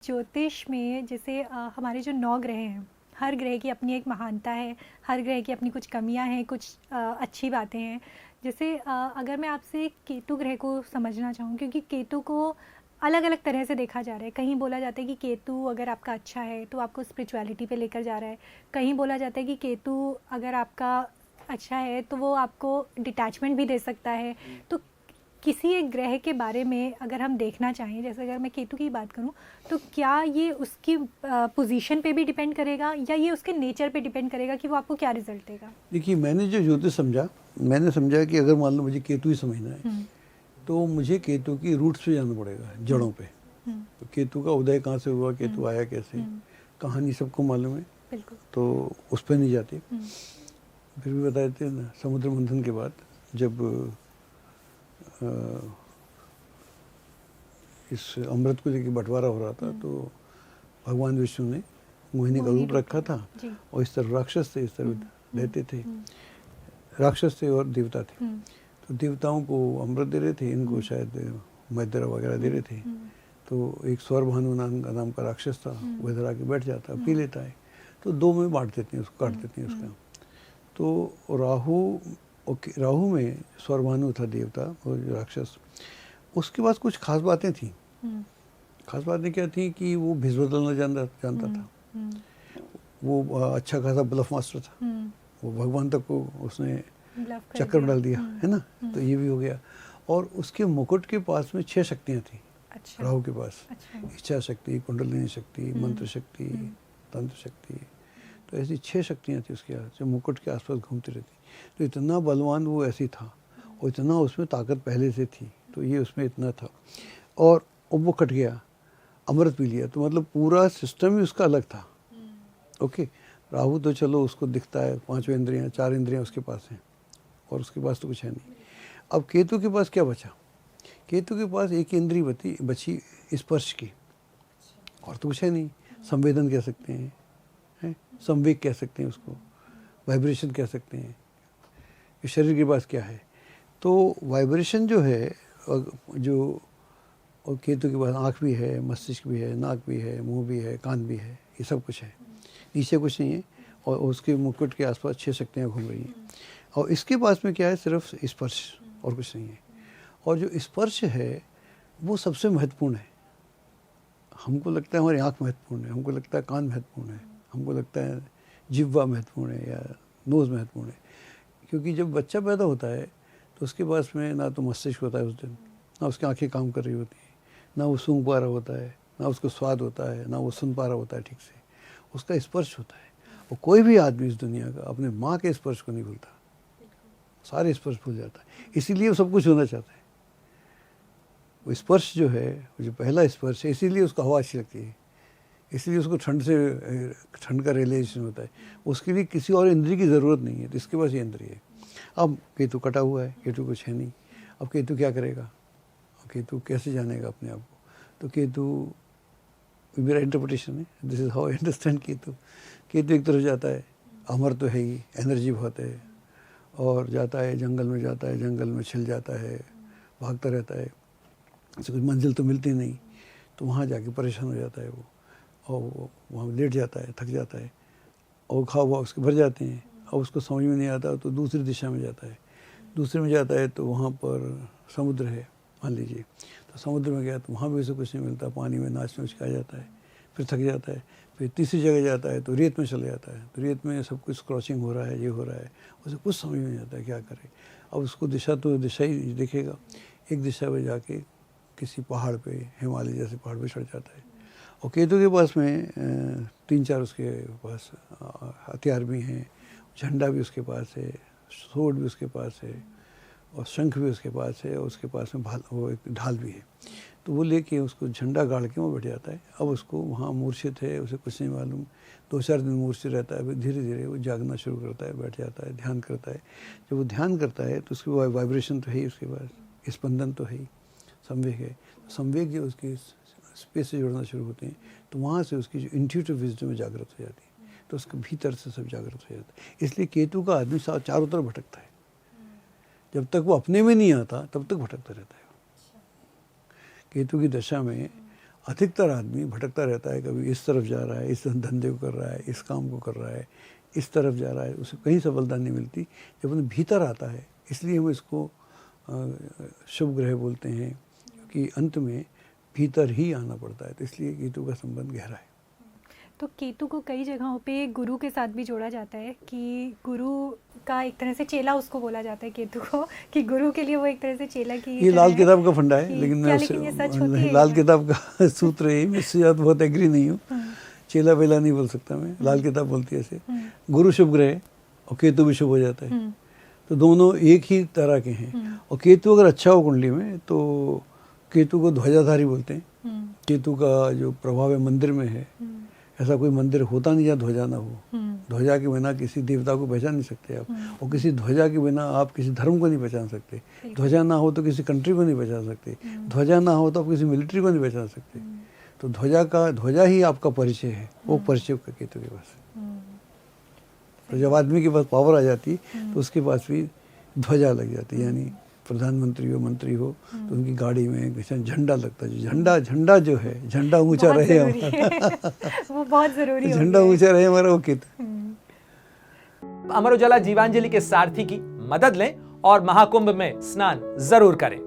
ज्योतिष में जैसे हमारे जो 9 ग्रह हैं, हर ग्रह की अपनी एक महानता है, हर ग्रह की अपनी कुछ कमियां हैं, कुछ अच्छी बातें हैं। जैसे अगर मैं आपसे केतु ग्रह को समझना चाहूँ, क्योंकि केतु को अलग अलग तरह से देखा जा रहा है। कहीं बोला जाता है कि केतु अगर आपका अच्छा है तो आपको स्पिरिचुअलिटी पे लेकर जा रहा है, कहीं बोला जाता है कि केतु अगर आपका अच्छा है तो वो आपको डिटैचमेंट भी दे सकता है। तो किसी एक ग्रह के बारे में अगर हम देखना चाहें, जैसे अगर मैं केतु की बात करूं, तो क्या ये उसकी पोजीशन पे भी डिपेंड करेगा या ये उसके नेचर पे डिपेंड करेगा कि वो आपको क्या रिजल्ट देगा? देखिए, मैंने जो ज्योतिष समझा, मैंने समझा कि अगर मान लो मुझे केतु ही समझना है तो मुझे केतु की रूट्स पे जाना पड़ेगा, जड़ों पे। तो केतु का उदय कहाँ से हुआ, केतु आया कैसे, कहानी सबको मालूम है, तो उस पर नहीं जाते। फिर भी बता देते हैं ना, समुद्र मंथन के बाद जब इस अमृत को लेकर बंटवारा हो रहा था तो भगवान विष्णु ने मोहिनी का रूप रखा था, और इस तरफ राक्षस थे, इस तरफ दैत्य थे। राक्षस थे और देवता थे। तो देवताओं को अमृत दे रहे थे, इनको शायद मदिरा वगैरह दे रहे थे। तो एक स्वरभानु नाम का राक्षस था, वो इधर आके बैठ जाता, पी लेता है, तो दो में बांट देते हैं उसको, काट देते हैं उसका। तो राहु में स्वरभानु था देवता और राक्षस, उसके पास कुछ खास बातें थी। खास बातें क्या थी कि वो भिस बदलना जानता था, वो अच्छा खासा ब्लफ मास्टर था, वो भगवान तक को उसने चक्कर डाल दिया, है ना। तो ये भी हो गया। और उसके मुकुट के पास में 6 शक्तियाँ थी। अच्छा। राहु के पास इच्छा शक्ति, कुंडलिनी शक्ति, मंत्र शक्ति, तंत्र शक्ति, तो ऐसी 6 शक्तियाँ थी उसके जो मुकुट के आसपास घूमती रहती। तो इतना बलवान वो ऐसी था, और इतना उसमें ताकत पहले से थी, तो ये उसमें इतना था। और वो कट गया, अमृत पी लिया, तो मतलब पूरा सिस्टम ही उसका अलग था। ओके, राहु तो चलो उसको दिखता है, 5 इंद्रियाँ, 4 इंद्रियाँ उसके पास हैं, और उसके पास तो कुछ है नहीं। अब केतु के पास क्या बचा? केतु के पास एक इंद्री बची स्पर्श की, और तो कुछ है नहीं। संवेदन कह सकते हैं, संवेग कह सकते हैं उसको, वाइब्रेशन कह सकते हैं। इस शरीर के पास क्या है? तो वाइब्रेशन जो है, जो और केतु के पास आँख भी है, मस्तिष्क भी है, नाक भी है, मुंह भी है, कान भी है, ये सब कुछ है। नीचे कुछ नहीं है, और उसके मुकुट के आसपास 6 शक्तियाँ घूम रही हैं। और इसके पास में क्या है? सिर्फ स्पर्श, और कुछ नहीं है। और जो स्पर्श है वो सबसे महत्वपूर्ण है। हमको लगता है हमारी आँख महत्वपूर्ण है, हमको लगता है कान महत्वपूर्ण है, हमको लगता है जिह्वा महत्वपूर्ण है या नोज़ महत्वपूर्ण है। क्योंकि जब बच्चा पैदा होता है तो उसके पास में ना तो मस्तिष्क होता है उस दिन, ना उसकी आँखें काम कर रही होती हैं, ना वो सूंघ पा रहा होता है, ना उसको स्वाद होता है, ना वो सुन पा रहा होता है ठीक से। उसका स्पर्श होता है। और कोई भी आदमी इस दुनिया का अपने माँ के स्पर्श को नहीं भूलता, सारे स्पर्श भूल जाता है। इसीलिए वो सब कुछ होना चाहता है। वो स्पर्श जो है, वो जो पहला स्पर्श है, इसीलिए उसको हवा अच्छी लगती है, इसलिए उसको ठंड का रियलाइजेशन होता है। उसके लिए किसी और इंद्रिय की ज़रूरत नहीं है, तो इसके पास ये इंद्रिय है। अब केतु कटा हुआ है, केतु कुछ है नहीं। अब केतु क्या करेगा? केतु कैसे जानेगा अपने आप को? तो केतु मेरा इंटरप्रिटेशन है, this is how I understand Ketu. Ketu एक तरफ जाता है, अमर तो है ही, एनर्जी बहुत है, और जाता है जंगल में, जाता है जंगल में छिल जाता है, भागता रहता है, उसे कुछ मंजिल तो मिलती नहीं, तो वहाँ जाके परेशान हो जाता है वो, और वहाँ लेट जाता है, थक जाता है, और खा हुआ उसके भर जाते हैं। और उसको समझ में नहीं आता तो दूसरी दिशा में जाता है। दूसरे में जाता है तो वहाँ पर समुद्र है मान लीजिए, तो समुद्र में गया तो वहाँ भी उसे कुछ नहीं मिलता, पानी में नाचने उचका जाता है, फिर थक जाता है। फिर तीसरी जगह जाता है तो रेत में चले जाता है, तो रेत में सब कुछ क्रॉसिंग हो रहा है, ये हो रहा है, उसे कुछ समझ में नहीं आता है क्या करे। अब उसको दिशा तो दिशा ही दिखेगा, एक दिशा में जाके किसी पहाड़ पे, हिमालय जैसे पहाड़ पे चढ़ जाता है। और केतु के पास में 3-4 उसके पास हथियार भी हैं, झंडा भी उसके पास है, सोर्ड भी उसके पास है, और शंख भी उसके पास है, और उसके पास में वो एक ढाल भी है। तो वो लेके उसको झंडा गाड़ के वो बैठ जाता है। अब उसको वहाँ मूर्छित है, उसे कुछ नहीं मालूम, 2-4 दिन मूर्छित रहता है, फिर धीरे धीरे वो जागना शुरू करता है, बैठ जाता है, ध्यान करता है। जब वो ध्यान करता है तो उसकी वाइब्रेशन तो है ही उसके पास, स्पंदन तो है ही, संवेग है। संवेग जो उसकी स्पेस से जुड़ना शुरू होते हैं, तो वहाँ से उसकी जो इंट्यूटिव विजडम जागृत हो जाती है, तो उसके भीतर से सब जागृत हो जाता है। इसलिए केतु का आदमी चारों तरफ भटकता है, जब तक वो अपने में नहीं आता तब तक भटकता रहता है। केतु की दशा में अधिकतर आदमी भटकता रहता है, कभी इस तरफ जा रहा है, इस धंधे को कर रहा है, इस काम को कर रहा है, इस तरफ जा रहा है, उसे कहीं सफलता नहीं मिलती। जब अपने भीतर आता है, इसलिए हम इसको शुभ ग्रह बोलते हैं, क्योंकि अंत में भीतर ही आना पड़ता है। तो इसलिए केतु का संबंध गहरा है। तो केतु को कई जगहों पे गुरु के साथ भी जोड़ा जाता है कि गुरु का एक तरह से चेला उसको बोला जाता है केतु को, कि गुरु के लिए वो एक तरह से चेला की ये लाल किताब का फंडा है, लेकिन मैं ये सच होती है लाल किताब का सूत्र है, मैं इससे ज़्यादा बहुत एग्री नहीं हूँ। चेला बेला नहीं बोल सकता मैं, लाल किताब बोलती है ऐसे। गुरु शुभ ग्रह और केतु भी शुभ हो जाता है, तो दोनों एक ही तरह के हैं। और केतु अगर अच्छा हो कुंडली में तो केतु को ध्वजाधारी बोलते हैं। केतु का जो प्रभाव है मंदिर में है, ऐसा कोई मंदिर होता नहीं जहाँ ध्वजा ना हो। ध्वजा के बिना किसी देवता को पहचान नहीं सकते आप, और किसी ध्वजा के बिना आप किसी धर्म को नहीं पहचान सकते। ध्वजा ना हो तो किसी कंट्री को नहीं पहचान सकते, ध्वजा ना हो तो आप किसी मिलिट्री को नहीं पहचान सकते। तो ध्वजा ही आपका परिचय है, वो परिचय का केतु के पास है। तो जब आदमी के पास पावर आ जाती तो उसके पास भी ध्वजा लग जाती, यानी प्रधानमंत्री हो, मंत्री हो, तो उनकी गाड़ी में झंडा लगता है। झंडा जो है, झंडा ऊंचा रहे हमारा वो बहुत जरूरी है। झंडा ऊंचा रहे हमारा, वो केतु। अमर उजाला जीवांजलि के सारथी की मदद लें और महाकुंभ में स्नान जरूर करें।